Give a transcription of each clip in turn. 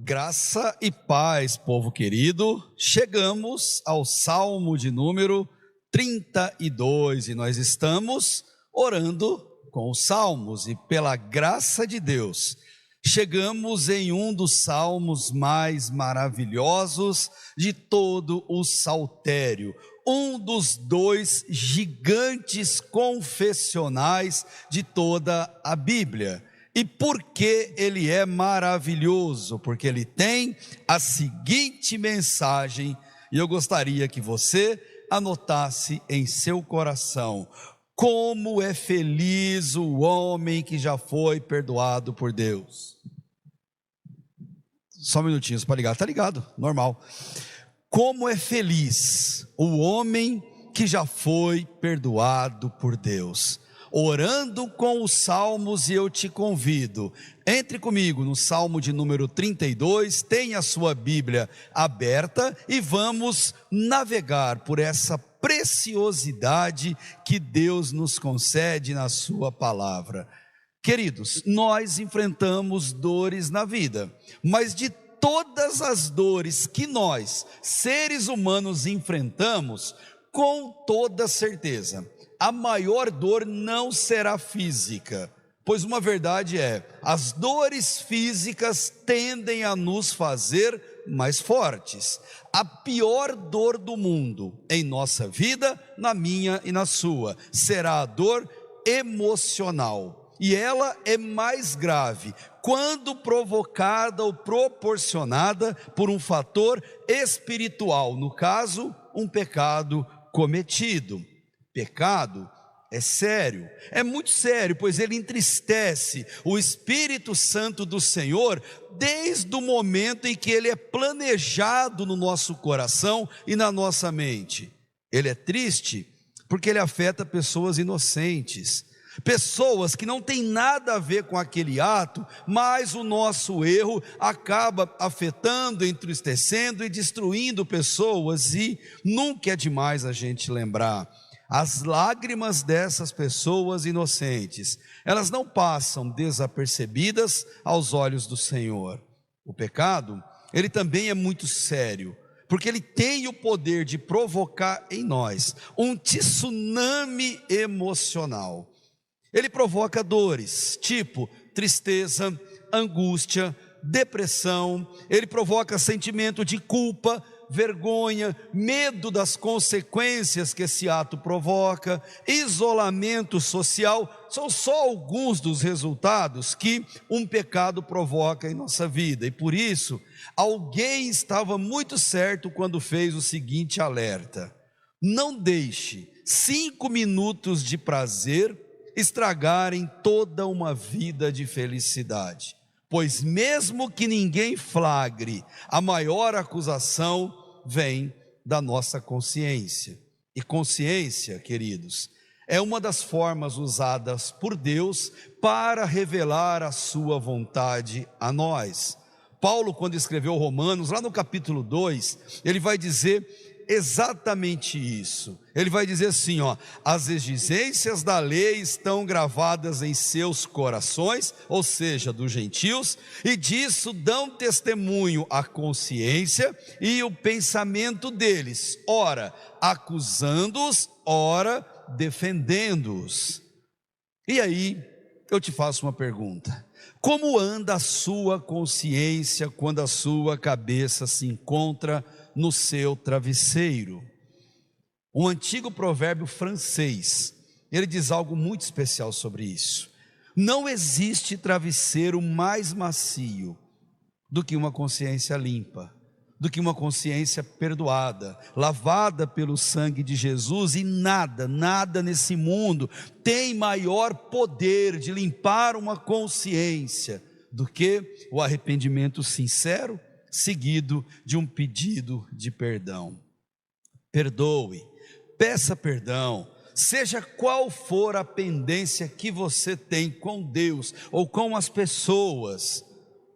Graça e paz, povo querido. Chegamos ao Salmo de número 32 e nós estamos orando com os salmos e pela graça de Deus, chegamos em um dos salmos mais maravilhosos de todo o saltério, um dos dois gigantes confessionais de toda a Bíblia. E por que ele é maravilhoso? Porque ele tem a seguinte mensagem, e eu gostaria que você anotasse em seu coração: como é feliz o homem que já foi perdoado por Deus. Só um minutinho para ligar, tá ligado, normal. Como é feliz o homem que já foi perdoado por Deus. Orando com os salmos, e eu te convido, entre comigo no Salmo de número 32, tenha a sua Bíblia aberta e vamos navegar por essa preciosidade que Deus nos concede na sua palavra. Queridos, nós enfrentamos dores na vida, mas de todas as dores que nós, seres humanos, enfrentamos, com toda certeza, a maior dor não será física, pois uma verdade é, as dores físicas tendem a nos fazer mais fortes. A pior dor do mundo em nossa vida, na minha e na sua, será a dor emocional. E ela é mais grave quando provocada ou proporcionada por um fator espiritual, no caso, um pecado cometido. Pecado é sério, é muito sério, pois ele entristece o Espírito Santo do Senhor desde o momento em que ele é planejado no nosso coração e na nossa mente. Ele é triste porque ele afeta pessoas inocentes, pessoas que não têm nada a ver com aquele ato, mas o nosso erro acaba afetando, entristecendo e destruindo pessoas, e nunca é demais a gente lembrar. As lágrimas dessas pessoas inocentes, elas não passam desapercebidas aos olhos do Senhor. O pecado, ele também é muito sério, porque ele tem o poder de provocar em nós um tsunami emocional. Ele provoca dores, tipo tristeza, angústia, depressão. Ele provoca sentimento de culpa, vergonha, medo das consequências que esse ato provoca, isolamento social. São só alguns dos resultados que um pecado provoca em nossa vida. E por isso, alguém estava muito certo quando fez o seguinte alerta: não deixe 5 minutos de prazer estragarem toda uma vida de felicidade, pois mesmo que ninguém flagre, a maior acusação vem da nossa consciência. E consciência, queridos, é uma das formas usadas por Deus para revelar a sua vontade a nós. Paulo, quando escreveu Romanos, lá no capítulo 2, ele vai dizer exatamente isso. Ele vai dizer assim, as exigências da lei estão gravadas em seus corações, ou seja, dos gentios, e disso dão testemunho a consciência e o pensamento deles, ora acusando-os, ora defendendo-os. E aí eu te faço uma pergunta: como anda a sua consciência quando a sua cabeça se encontra no seu travesseiro? Um antigo provérbio francês, ele diz algo muito especial sobre isso: não existe travesseiro mais macio do que uma consciência limpa, do que uma consciência perdoada, lavada pelo sangue de Jesus, e nada nesse mundo tem maior poder de limpar uma consciência do que o arrependimento sincero, seguido de um pedido de perdão. Perdoe, peça perdão, seja qual for a pendência que você tem com Deus ou com as pessoas,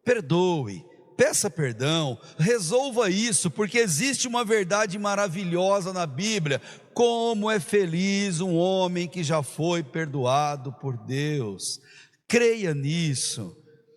perdoe, peça perdão, resolva isso, porque existe uma verdade maravilhosa na Bíblia: como é feliz um homem que já foi perdoado por Deus. Creia nisso.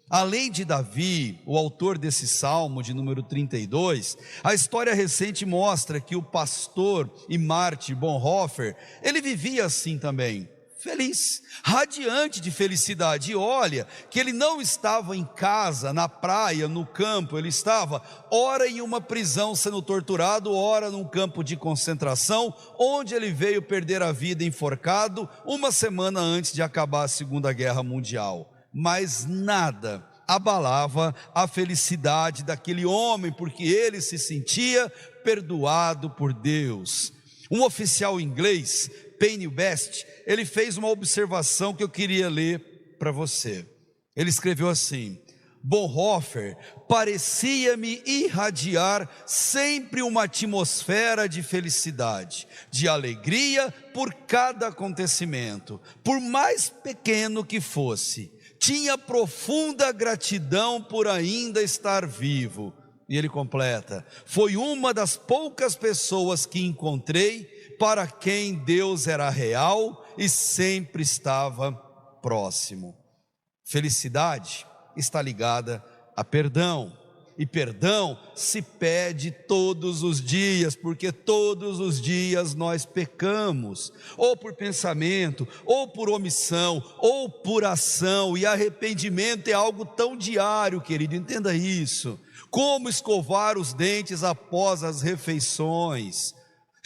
Além de Davi, o autor desse salmo de número 32, a história recente mostra que o pastor e mártir Bonhoeffer, ele vivia assim também, feliz, radiante de felicidade. E olha, que ele não estava em casa, na praia, no campo, ele estava ora em uma prisão sendo torturado, ora num campo de concentração, onde ele veio perder a vida enforcado, uma semana antes de acabar a Segunda Guerra Mundial. Mas nada abalava a felicidade daquele homem, porque ele se sentia perdoado por Deus. Um oficial inglês, Payne Best, ele fez uma observação que eu queria ler para você. Ele escreveu assim: Bonhoeffer parecia-me irradiar sempre uma atmosfera de felicidade, de alegria por cada acontecimento, por mais pequeno que fosse. Tinha profunda gratidão por ainda estar vivo. E ele completa: foi uma das poucas pessoas que encontrei para quem Deus era real e sempre estava próximo. Felicidade está ligada a perdão, e perdão se pede todos os dias, porque todos os dias nós pecamos, ou por pensamento, ou por omissão, ou por ação, e arrependimento é algo tão diário, querido, entenda isso. Como escovar os dentes após as refeições.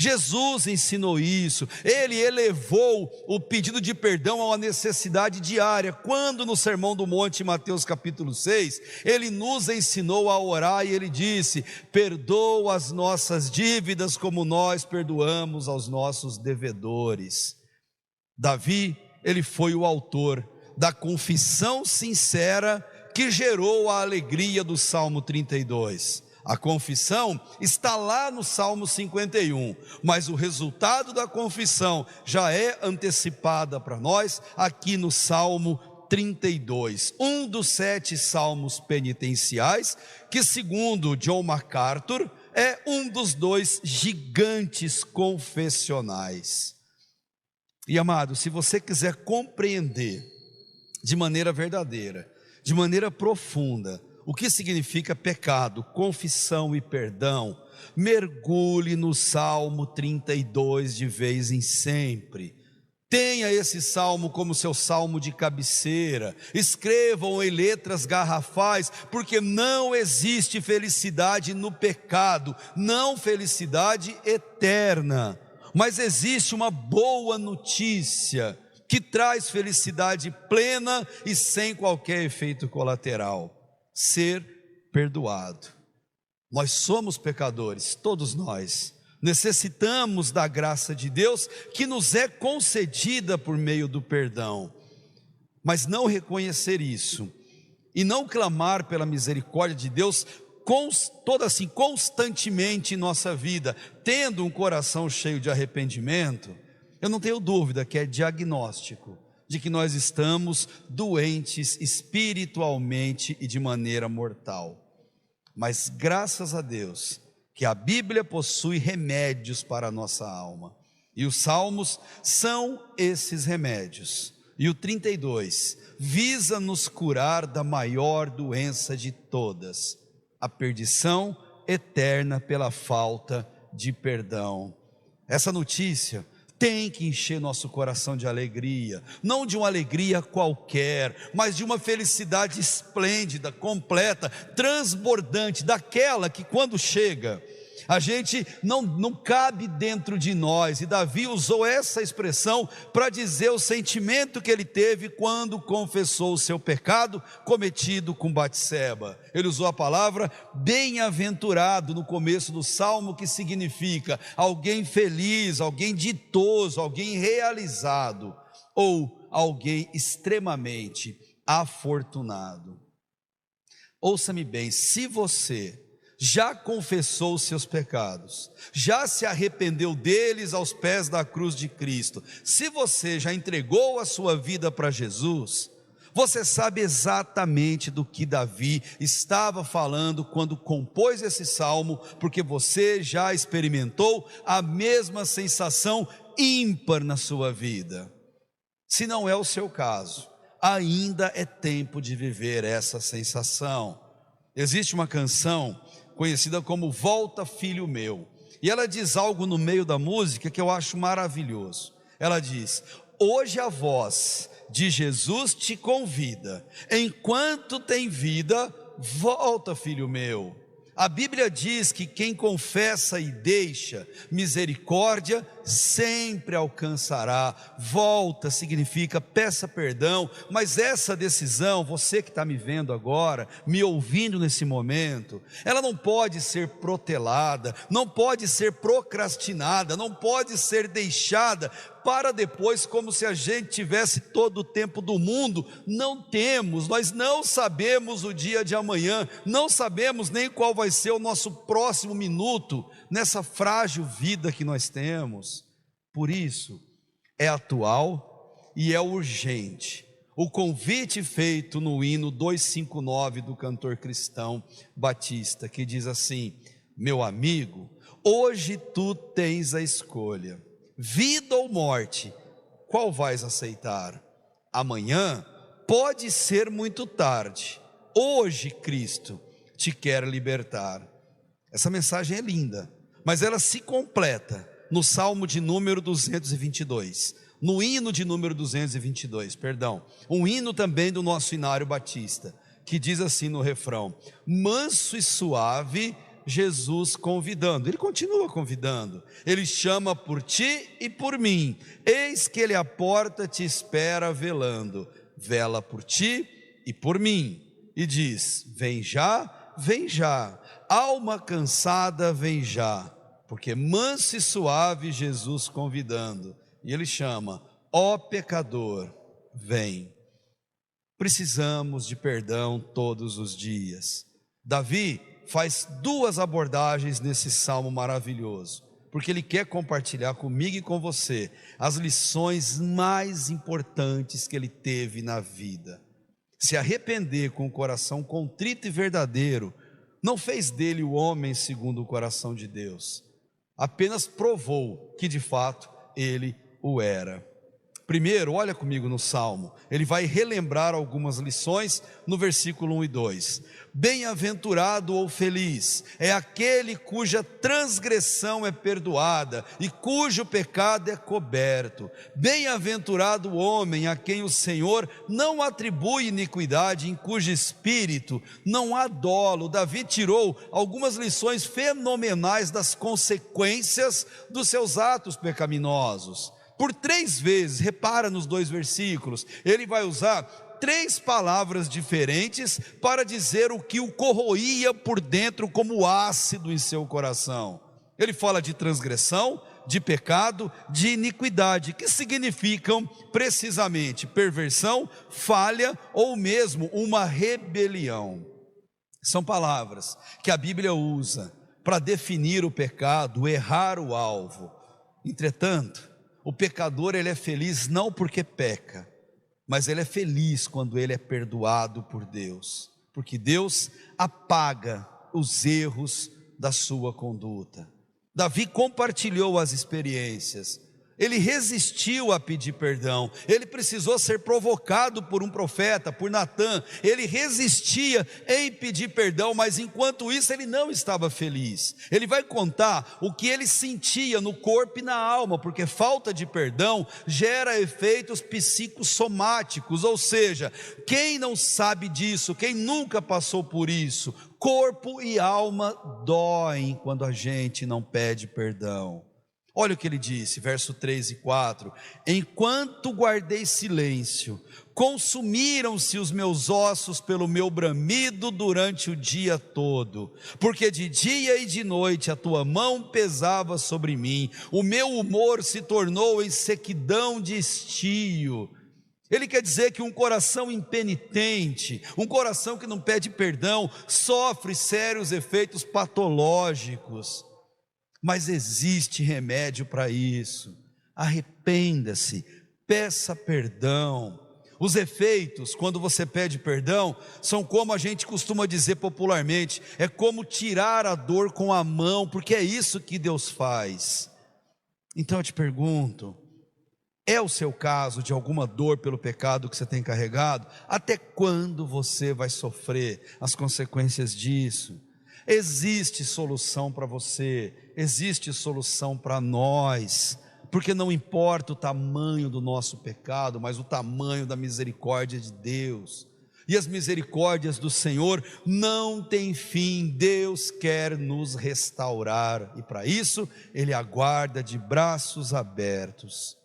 Jesus ensinou isso, ele elevou o pedido de perdão a uma necessidade diária, quando no Sermão do Monte, Mateus capítulo 6, ele nos ensinou a orar e ele disse: perdoa as nossas dívidas como nós perdoamos aos nossos devedores. Davi, ele foi o autor da confissão sincera que gerou a alegria do Salmo 32. A confissão está lá no Salmo 51, mas o resultado da confissão já é antecipada para nós aqui no Salmo 32, um dos 7 salmos penitenciais, que segundo John MacArthur, é um dos 2 gigantes confessionais. E amado, se você quiser compreender de maneira verdadeira, de maneira profunda, o que significa pecado, confissão e perdão, mergulhe no Salmo 32 de vez em sempre. Tenha esse salmo como seu salmo de cabeceira, escrevam em letras garrafais, porque não existe felicidade no pecado, não felicidade eterna, mas existe uma boa notícia, que traz felicidade plena e sem qualquer efeito colateral: ser perdoado. Nós somos pecadores, todos nós, necessitamos da graça de Deus, que nos é concedida por meio do perdão, mas não reconhecer isso, e não clamar pela misericórdia de Deus, constantemente em nossa vida, tendo um coração cheio de arrependimento, eu não tenho dúvida que é diagnóstico de que nós estamos doentes espiritualmente e de maneira mortal. Mas graças a Deus que a Bíblia possui remédios para a nossa alma, e os salmos são esses remédios. E o 32 visa nos curar da maior doença de todas, a perdição eterna pela falta de perdão. Essa notícia tem que encher nosso coração de alegria, não de uma alegria qualquer, mas de uma felicidade esplêndida, completa, transbordante, daquela que quando chega, a gente não cabe dentro de nós. E Davi usou essa expressão para dizer o sentimento que ele teve quando confessou o seu pecado cometido com Batseba. Ele usou a palavra bem-aventurado no começo do salmo, que significa alguém feliz, alguém ditoso, alguém realizado, ou alguém extremamente afortunado. Ouça-me bem, se você já confessou os seus pecados, já se arrependeu deles aos pés da cruz de Cristo, se você já entregou a sua vida para Jesus, você sabe exatamente do que Davi estava falando quando compôs esse salmo, porque você já experimentou a mesma sensação ímpar na sua vida. Se não é o seu caso, ainda é tempo de viver essa sensação. Existe uma canção conhecida como Volta Filho Meu, e ela diz algo no meio da música que eu acho maravilhoso. Ela diz: hoje a voz de Jesus te convida, enquanto tem vida, volta, filho meu. A Bíblia diz que quem confessa e deixa, misericórdia sempre alcançará. Volta significa peça perdão, mas essa decisão, você que está me vendo agora, me ouvindo nesse momento, ela não pode ser protelada, não pode ser procrastinada, não pode ser deixada para depois, como se a gente tivesse todo o tempo do mundo. Não temos, nós não sabemos o dia de amanhã, não sabemos nem qual vai ser o nosso próximo minuto nessa frágil vida que nós temos. Por isso, é atual e é urgente o convite feito no hino 259 do cantor cristão Batista, que diz assim: meu amigo, hoje tu tens a escolha, vida ou morte, qual vais aceitar? Amanhã pode ser muito tarde, hoje Cristo te quer libertar. Essa mensagem é linda, mas ela se completa no Salmo de número 222, no hino de número 222, perdão, um hino também do nosso Inário Batista, que diz assim no refrão: manso e suave, Jesus convidando. Ele continua convidando, ele chama por ti e por mim, eis que ele à porta te espera velando, vela por ti e por mim, e diz: vem já, alma cansada vem já, porque manso e suave Jesus convidando, e ele chama: ó pecador, vem. Precisamos de perdão todos os dias. Davi faz duas abordagens nesse salmo maravilhoso, porque ele quer compartilhar comigo e com você as lições mais importantes que ele teve na vida. Se arrepender com o coração contrito e verdadeiro não fez dele o homem segundo o coração de Deus, apenas provou que de fato ele o era. Primeiro, olha comigo no Salmo, ele vai relembrar algumas lições no versículo 1 e 2. Bem-aventurado ou feliz é aquele cuja transgressão é perdoada e cujo pecado é coberto. Bem-aventurado o homem a quem o Senhor não atribui iniquidade, em cujo espírito não há dolo. Davi tirou algumas lições fenomenais das consequências dos seus atos pecaminosos. Por 3 vezes, repara nos 2 versículos, ele vai usar 3 palavras diferentes para dizer o que o corroía por dentro como ácido em seu coração. Ele fala de transgressão, de pecado, de iniquidade, que significam precisamente perversão, falha ou mesmo uma rebelião. São palavras que a Bíblia usa para definir o pecado, errar o alvo. Entretanto, o pecador, ele é feliz não porque peca, mas ele é feliz quando ele é perdoado por Deus, porque Deus apaga os erros da sua conduta. Davi compartilhou as experiências, ele resistiu a pedir perdão, ele precisou ser provocado por um profeta, por Natã, ele resistia em pedir perdão, mas enquanto isso ele não estava feliz. Ele vai contar o que ele sentia no corpo e na alma, porque falta de perdão gera efeitos psicossomáticos, ou seja, quem não sabe disso, quem nunca passou por isso, corpo e alma doem quando a gente não pede perdão. Olha o que ele disse, verso 3 e 4: enquanto guardei silêncio, consumiram-se os meus ossos pelo meu bramido durante o dia todo, porque de dia e de noite a tua mão pesava sobre mim, o meu humor se tornou em sequidão de estio. Ele quer dizer que um coração impenitente, um coração que não pede perdão, sofre sérios efeitos patológicos. Mas existe remédio para isso. Arrependa-se, peça perdão. Os efeitos, quando você pede perdão, são como a gente costuma dizer popularmente, é como tirar a dor com a mão, porque é isso que Deus faz. Então eu te pergunto, É o seu caso de alguma dor pelo pecado que você tem carregado? Até quando você vai sofrer as consequências disso? Existe solução para você, existe solução para nós, porque não importa o tamanho do nosso pecado, mas o tamanho da misericórdia de Deus. E as misericórdias do Senhor não têm fim. Deus quer nos restaurar, e para isso Ele aguarda de braços abertos.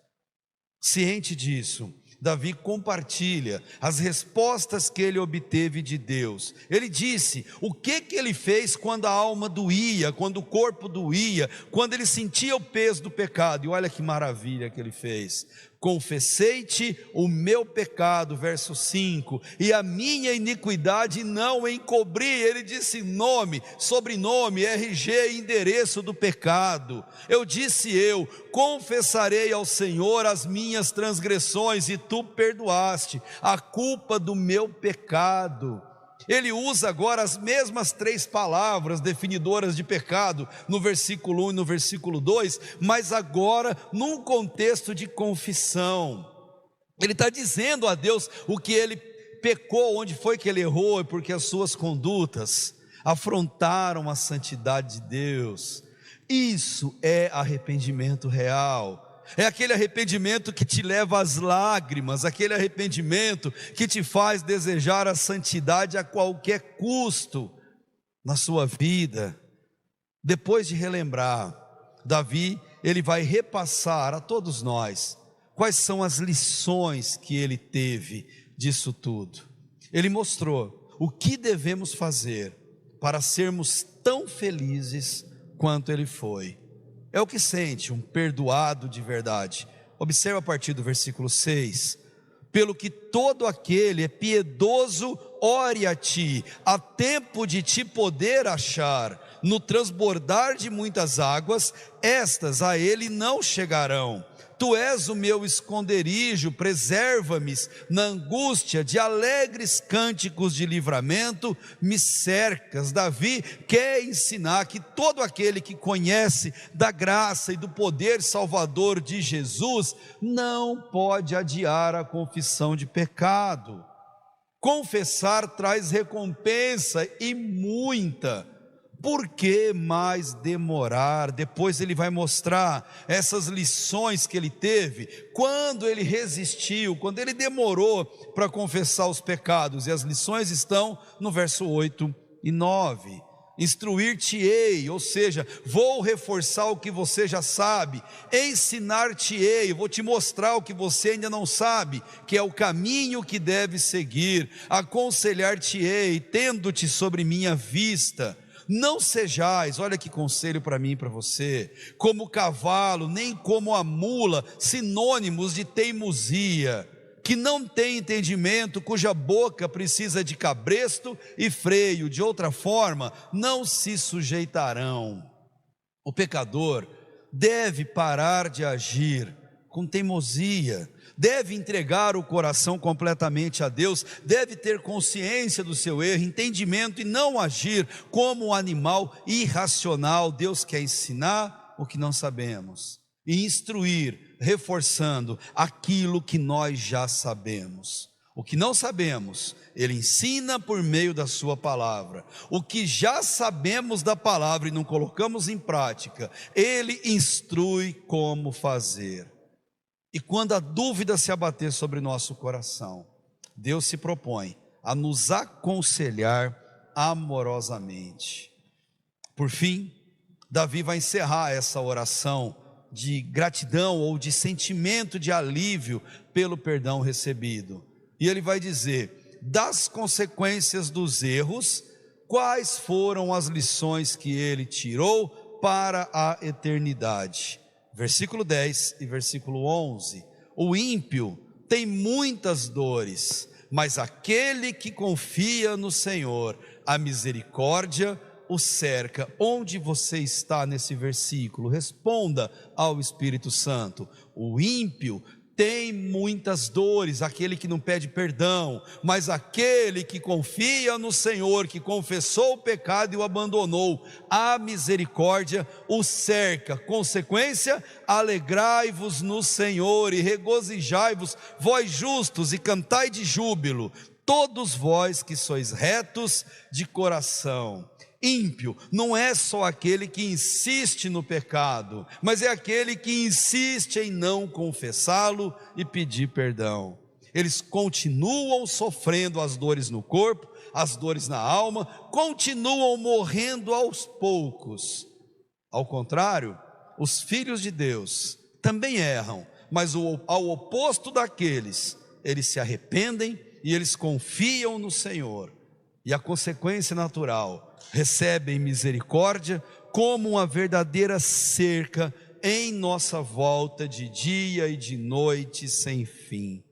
Ciente disso, Davi compartilha as respostas que ele obteve de Deus. Ele disse o que ele fez quando a alma doía, quando o corpo doía, quando ele sentia o peso do pecado. E olha que maravilha que ele fez: confessei-te o meu pecado, verso 5, e a minha iniquidade não encobri. Ele disse nome, sobrenome, RG, endereço do pecado. Eu confessarei ao Senhor as minhas transgressões, e tu perdoaste a culpa do meu pecado. Ele usa agora as mesmas 3 palavras definidoras de pecado no versículo 1 e no versículo 2, mas agora num contexto de confissão. Ele está dizendo a Deus o que ele pecou, onde foi que ele errou, e porque as suas condutas afrontaram a santidade de Deus. Isso é arrependimento real. É aquele arrependimento que te leva às lágrimas, aquele arrependimento que te faz desejar a santidade a qualquer custo na sua vida. Depois de relembrar, Davi, ele vai repassar a todos nós quais são as lições que ele teve disso tudo. Ele mostrou o que devemos fazer para sermos tão felizes quanto ele foi. É o que sente um perdoado de verdade. Observa a partir do versículo 6. Pelo que todo aquele é piedoso, ore a ti, há tempo de te poder achar. No transbordar de muitas águas, estas a ele não chegarão. Tu és o meu esconderijo, preserva-me na angústia, de alegres cânticos de livramento me cercas. Davi quer ensinar que todo aquele que conhece da graça e do poder salvador de Jesus não pode adiar a confissão de pecado. Confessar traz recompensa, e muita. Por que mais demorar? Depois ele vai mostrar essas lições que ele teve, quando ele resistiu, quando ele demorou para confessar os pecados. E as lições estão no verso 8 e 9. Instruir-te-ei, ou seja, vou reforçar o que você já sabe. Ensinar-te-ei, vou te mostrar o que você ainda não sabe, que é o caminho que deve seguir. Aconselhar-te-ei, tendo-te sobre minha vista. Não sejais, olha que conselho para mim e para você, como o cavalo, nem como a mula, sinônimos de teimosia, que não tem entendimento, cuja boca precisa de cabresto e freio, de outra forma não se sujeitarão. O pecador deve parar de agir com teimosia, deve entregar o coração completamente a Deus, deve ter consciência do seu erro, entendimento, e não agir como um animal irracional. Deus quer ensinar o que não sabemos e instruir, reforçando aquilo que nós já sabemos. O que não sabemos, Ele ensina por meio da sua palavra. O que já sabemos da palavra e não colocamos em prática, Ele instrui como fazer. E quando a dúvida se abater sobre nosso coração, Deus se propõe a nos aconselhar amorosamente. Por fim, Davi vai encerrar essa oração de gratidão ou de sentimento de alívio pelo perdão recebido. E ele vai dizer: das consequências dos erros, quais foram as lições que ele tirou para a eternidade? Versículo 10 e versículo 11. O ímpio tem muitas dores, mas aquele que confia no Senhor, a misericórdia o cerca. Onde você está nesse versículo? Responda ao Espírito Santo. O ímpio Tem muitas dores aquele que não pede perdão, mas aquele que confia no Senhor, que confessou o pecado e o abandonou, a misericórdia o cerca. Consequência: alegrai-vos no Senhor e regozijai-vos, vós justos, e cantai de júbilo, todos vós que sois retos de coração. Ímpio não é só aquele que insiste no pecado, mas é aquele que insiste em não confessá-lo e pedir perdão. Eles continuam sofrendo as dores no corpo, as dores na alma, continuam morrendo aos poucos. Ao contrário, os filhos de Deus também erram, mas ao oposto daqueles, eles se arrependem e eles confiam no Senhor. E a consequência natural: recebem misericórdia como uma verdadeira cerca em nossa volta de dia e de noite sem fim.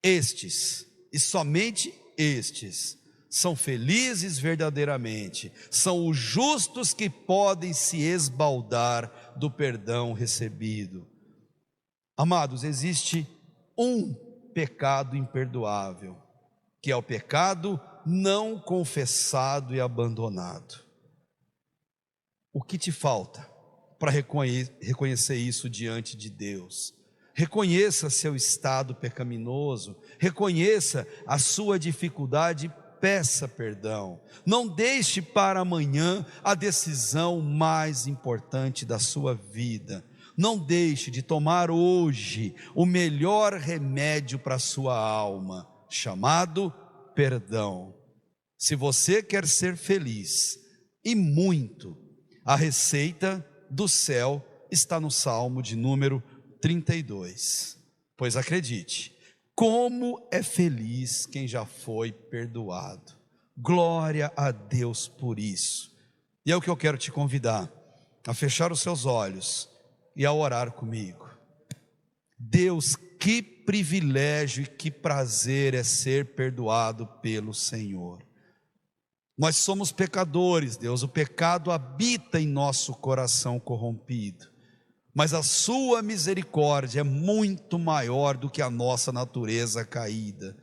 Estes, e somente estes, são felizes verdadeiramente, são os justos que podem se esbaldar do perdão recebido. Amados, existe um pecado imperdoável, que é o pecado não confessado e abandonado. O que te falta para reconhecer isso diante de Deus? Reconheça seu estado pecaminoso, reconheça a sua dificuldade, peça perdão. Não deixe para amanhã a decisão mais importante da sua vida. Não deixe de tomar hoje o melhor remédio para a sua alma, chamado perdão. Se você quer ser feliz, e muito, a receita do céu está no Salmo de número 32. Pois acredite, como é feliz quem já foi perdoado. Glória a Deus por isso. E é o que eu quero te convidar a fechar os seus olhos e a orar comigo. Deus, que privilégio e que prazer é ser perdoado pelo Senhor. Nós somos pecadores, Deus, o pecado habita em nosso coração corrompido, mas a sua misericórdia é muito maior do que a nossa natureza caída.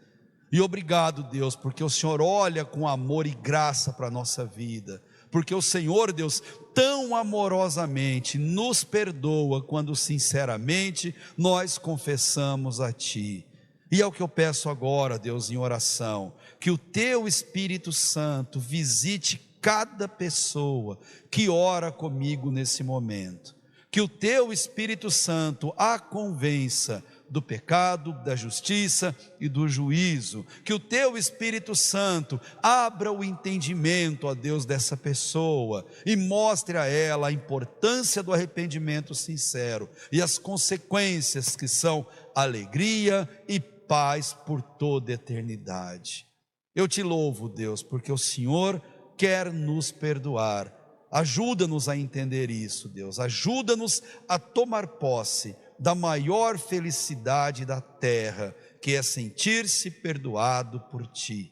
E obrigado, Deus, porque o Senhor olha com amor e graça para a nossa vida, porque o Senhor, Deus, tão amorosamente nos perdoa quando sinceramente nós confessamos a Ti. E é o que eu peço agora, Deus, em oração, que o Teu Espírito Santo visite cada pessoa que ora comigo nesse momento, que o Teu Espírito Santo a convença do pecado, da justiça e do juízo, que o Teu Espírito Santo abra o entendimento, ó Deus, dessa pessoa e mostre a ela a importância do arrependimento sincero e as consequências que são alegria e paz por toda a eternidade. Eu te louvo, Deus, porque o Senhor quer nos perdoar. Ajuda-nos a entender isso, Deus, ajuda-nos a tomar posse da maior felicidade da terra, que é sentir-se perdoado por Ti.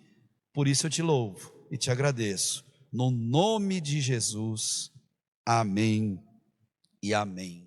Por isso eu te louvo e te agradeço, no nome de Jesus, amém e amém.